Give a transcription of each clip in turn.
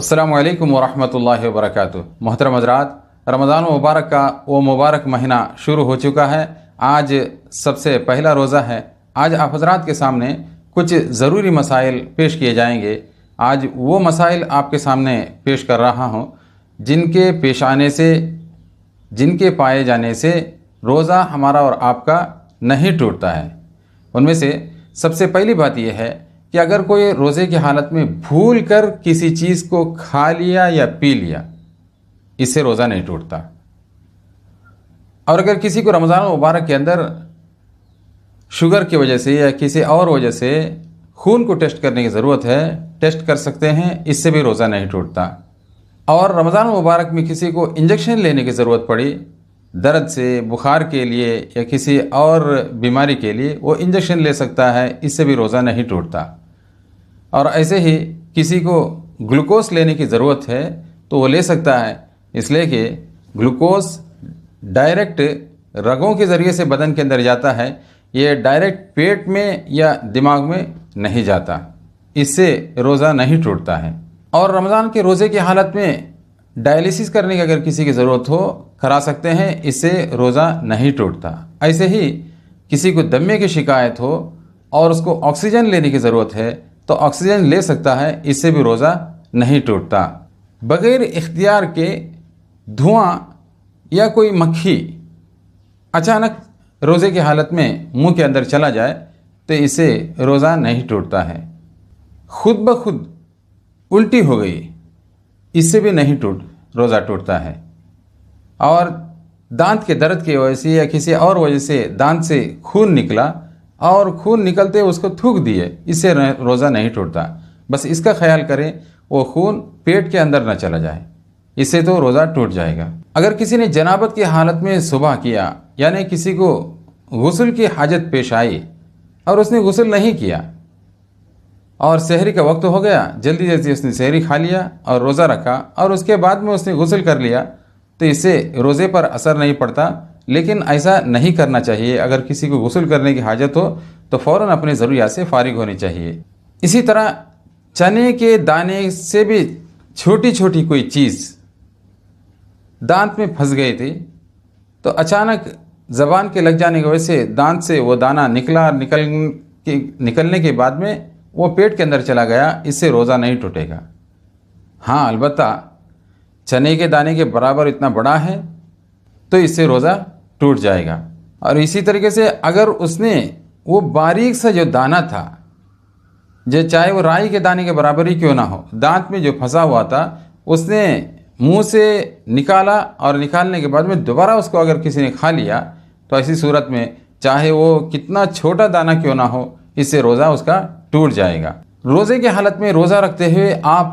अस्सलामु अलैकुम वरहमतुल्लाहि वबरकातुहू। मोहतरम हज़रात, रमज़ान मुबारक का वो मुबारक महीना शुरू हो चुका है। आज सबसे पहला रोज़ा है। आज आप हज़रात के सामने कुछ ज़रूरी मसाइल पेश किए जाएंगे। आज वो मसाइल आपके सामने पेश कर रहा हूँ जिनके पेश आने से, जिनके पाए जाने से रोज़ा हमारा और आपका नहीं टूटता है। उनमें से सबसे पहली बात यह है कि अगर कोई रोज़े की हालत में भूल कर किसी चीज़ को खा लिया या पी लिया, इससे रोज़ा नहीं टूटता। और अगर किसी को रमज़ान मुबारक के अंदर शुगर की वजह से या किसी और वजह से खून को टेस्ट करने की ज़रूरत है, टेस्ट कर सकते हैं, इससे भी रोज़ा नहीं टूटता। और रमज़ान मुबारक में किसी को इंजेक्शन लेने की ज़रूरत पड़ी दर्द से, बुखार के लिए या किसी और बीमारी के लिए, वो इंजेक्शन ले सकता है, इससे भी रोज़ा नहीं टूटता। और ऐसे ही किसी को ग्लूकोज लेने की ज़रूरत है तो वो ले सकता है, इसलिए कि ग्लूकोज डायरेक्ट रगों के ज़रिए से बदन के अंदर जाता है, ये डायरेक्ट पेट में या दिमाग में नहीं जाता, इससे रोज़ा नहीं टूटता है। और रमज़ान के रोज़े की हालत में डायलिसिस करने की अगर किसी की ज़रूरत हो, करा सकते हैं, इससे रोज़ा नहीं टूटता। ऐसे ही किसी को दमे की शिकायत हो और उसको ऑक्सीजन लेने की ज़रूरत है तो ऑक्सीजन ले सकता है, इससे भी रोज़ा नहीं टूटता। बग़ैर इख्तियार के धुआं या कोई मक्खी अचानक रोज़े की हालत में मुंह के अंदर चला जाए तो इससे रोज़ा नहीं टूटता है। खुद ब खुद उल्टी हो गई, इससे भी नहीं रोज़ा टूटता है। और दांत के दर्द की वजह से या किसी और वजह से दांत से खून निकला और खून निकलते उसको थूक दिए, इससे रोज़ा नहीं टूटता। बस इसका ख्याल करें वो खून पेट के अंदर न चला जाए, इससे तो रोज़ा टूट जाएगा। अगर किसी ने जनाबत की हालत में सुबह किया, यानी किसी को गुस्ल की हाजत पेश आई और उसने गुस्ल नहीं किया और सहरी का वक्त हो गया, जल्दी जल्दी उसने सहरी खा लिया और रोज़ा रखा और उसके बाद में उसने गुस्ल कर लिया, तो इससे रोज़े पर असर नहीं पड़ता। लेकिन ऐसा नहीं करना चाहिए। अगर किसी को गुस्ल करने की हाजत हो तो फ़ौरन अपने ज़रूरियात से फारिग होनी चाहिए। इसी तरह चने के दाने से भी छोटी छोटी कोई चीज़ दांत में फंस गई थी तो अचानक ज़बान के लग जाने की वजह से दांत से वो दाना निकलने के बाद में वो पेट के अंदर चला गया, इससे रोज़ा नहीं टूटेगा। हाँ, अलबत्ता चने के दाने के बराबर इतना बड़ा है तो इससे रोज़ा टूट जाएगा। और इसी तरीके से अगर उसने वो बारीक सा जो दाना था, जो चाहे वो राई के दाने के बराबर ही क्यों ना हो, दांत में जो फंसा हुआ था, उसने मुंह से निकाला और निकालने के बाद में दोबारा उसको अगर किसी ने खा लिया तो ऐसी सूरत में चाहे वो कितना छोटा दाना क्यों ना हो, इससे रोज़ा उसका टूट जाएगा। रोज़े की हालत में रोज़ा रखते हुए आप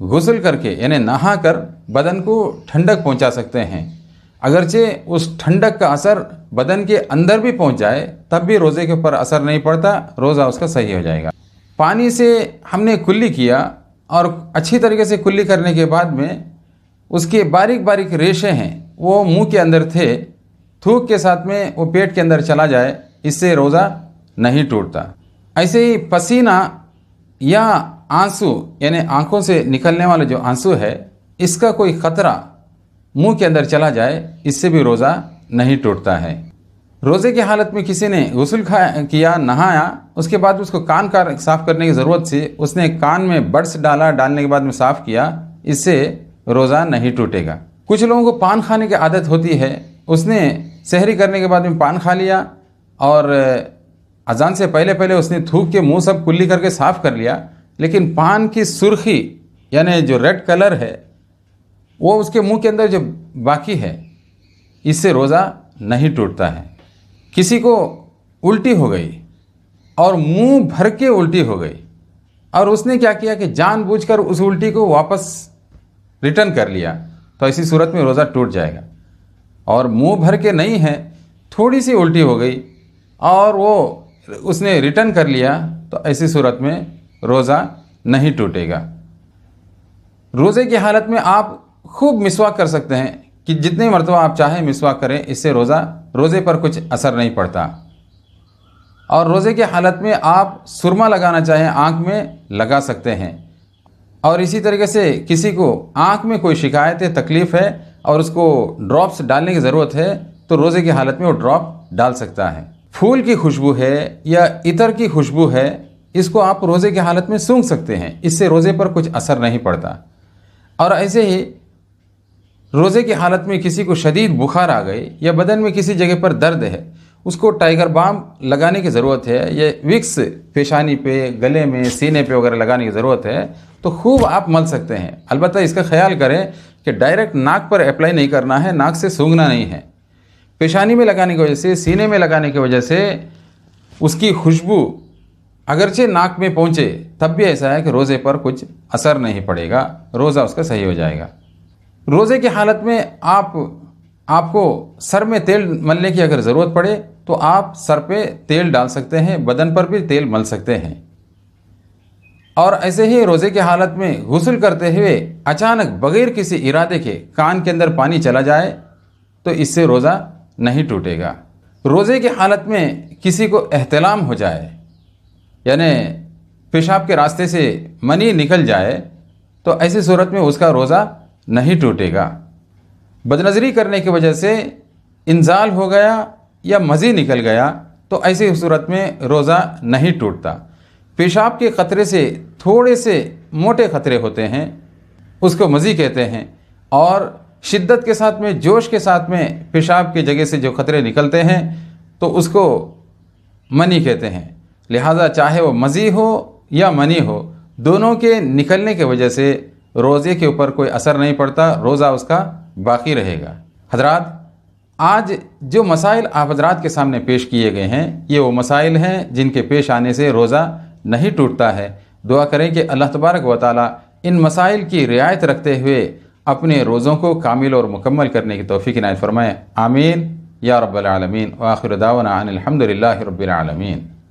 गुस्ल करके यानी नहा कर बदन को ठंडक पहुंचा सकते हैं। अगरचे उस ठंडक का असर बदन के अंदर भी पहुंच जाए तब भी रोज़े के ऊपर असर नहीं पड़ता, रोज़ा उसका सही हो जाएगा। पानी से हमने कुल्ली किया और अच्छी तरीके से कुल्ली करने के बाद में उसके बारीक बारीक रेशे हैं वो मुंह के अंदर थे, थूक के साथ में वो पेट के अंदर चला जाए, इससे रोज़ा नहीं टूटता। ऐसे ही पसीना या आंसू यानी आंखों से निकलने वाला जो आंसू है, इसका कोई ख़तरा मुंह के अंदर चला जाए, इससे भी रोज़ा नहीं टूटता है। रोज़े की हालत में किसी ने गुस्ल किया, नहाया, उसके बाद उसको कान का साफ़ करने की ज़रूरत से उसने कान में बड्स डाला, डालने के बाद में साफ़ किया, इससे रोज़ा नहीं टूटेगा। कुछ लोगों को पान खाने की आदत होती है, उसने सहरी करने के बाद में पान खा लिया और अजान से पहले पहले उसने थूक के मुंह सब कुल्ली करके साफ़ कर लिया, लेकिन पान की सुर्खी यानी जो रेड कलर है वो उसके मुंह के अंदर जो बाकी है, इससे रोज़ा नहीं टूटता है। किसी को उल्टी हो गई और मुंह भर के उल्टी हो गई और उसने क्या किया कि जानबूझकर उस उल्टी को वापस रिटर्न कर लिया, तो ऐसी सूरत में रोज़ा टूट जाएगा। और मुंह भर के नहीं है, थोड़ी सी उल्टी हो गई और वो उसने रिटर्न कर लिया, तो ऐसी सूरत में रोज़ा नहीं टूटेगा। रोज़े की हालत में आप खूब मिसवाक कर सकते हैं कि जितने मरतबा आप चाहें मिसवाक करें, इससे रोज़े पर कुछ असर नहीं पड़ता। और रोज़े की हालत में आप सुरमा लगाना चाहें आँख में लगा सकते हैं। और इसी तरीके से किसी को आँख में कोई शिकायत है, तकलीफ़ है और उसको ड्रॉप्स डालने की ज़रूरत है तो रोज़े की हालत में वो ड्रॉप डाल सकता है। फूल की खुशबू है या इतर की खुशबू है, इसको आप रोज़े की हालत में सूंघ सकते हैं, इससे रोज़े पर कुछ असर नहीं पड़ता। और ऐसे ही रोज़े की हालत में किसी को शदीद बुखार आ गई या बदन में किसी जगह पर दर्द है, उसको टाइगर बाम लगाने की ज़रूरत है, ये विक्स पेशानी पे, गले में, सीने पे वगैरह लगाने की ज़रूरत है, तो खूब आप मल सकते हैं। अलबत्ता इसका ख्याल करें कि डायरेक्ट नाक पर अप्लाई नहीं करना है, नाक से सूंघना नहीं है। पेशानी में लगाने की वजह से, सीने में लगाने की वजह से उसकी खुशबू अगरचे नाक में पहुँचे तब भी ऐसा है कि रोज़े पर कुछ असर नहीं पड़ेगा, रोज़ा उसका सही हो जाएगा। रोज़े की हालत में आपको सर में तेल मलने की अगर ज़रूरत पड़े तो आप सर पे तेल डाल सकते हैं, बदन पर भी तेल मल सकते हैं। और ऐसे ही रोज़े की हालत में गुस्ल करते हुए अचानक बग़ैर किसी इरादे के कान के अंदर पानी चला जाए तो इससे रोज़ा नहीं टूटेगा। रोज़े की हालत में किसी को एहतिलाम हो जाए, यानी पेशाब के रास्ते से मनी निकल जाए, तो ऐसी सूरत में उसका रोज़ा नहीं टूटेगा। बदनज़री करने की वजह से इंजाल हो गया या मज़ी निकल गया तो ऐसी सूरत में रोज़ा नहीं टूटता। पेशाब के ख़तरे से थोड़े से मोटे ख़तरे होते हैं, उसको मज़ी कहते हैं, और शिद्दत के साथ में, जोश के साथ में पेशाब की जगह से जो ख़तरे निकलते हैं तो उसको मनी कहते हैं। लिहाजा चाहे वो मज़ी हो या मनी हो, दोनों के निकलने की वजह से रोज़े के ऊपर कोई असर नहीं पड़ता, रोज़ा उसका बाकी रहेगा। हजरात, आज जो मसाइल आप हजरात के सामने पेश किए गए हैं, ये वो मसाइल हैं जिनके पेश आने से रोज़ा नहीं टूटता है। दुआ करें कि अल्लाह तबारक व तआला इन मसाइल की रियायत रखते हुए अपने रोज़ों को कामिल और मुकम्मल करने की तौफीक इनायत फरमाए। आमीन या रब्बल आलमीन। व आखिर दावाना अनिल हम्दुलिल्लाहि रब्बिल आलमीन।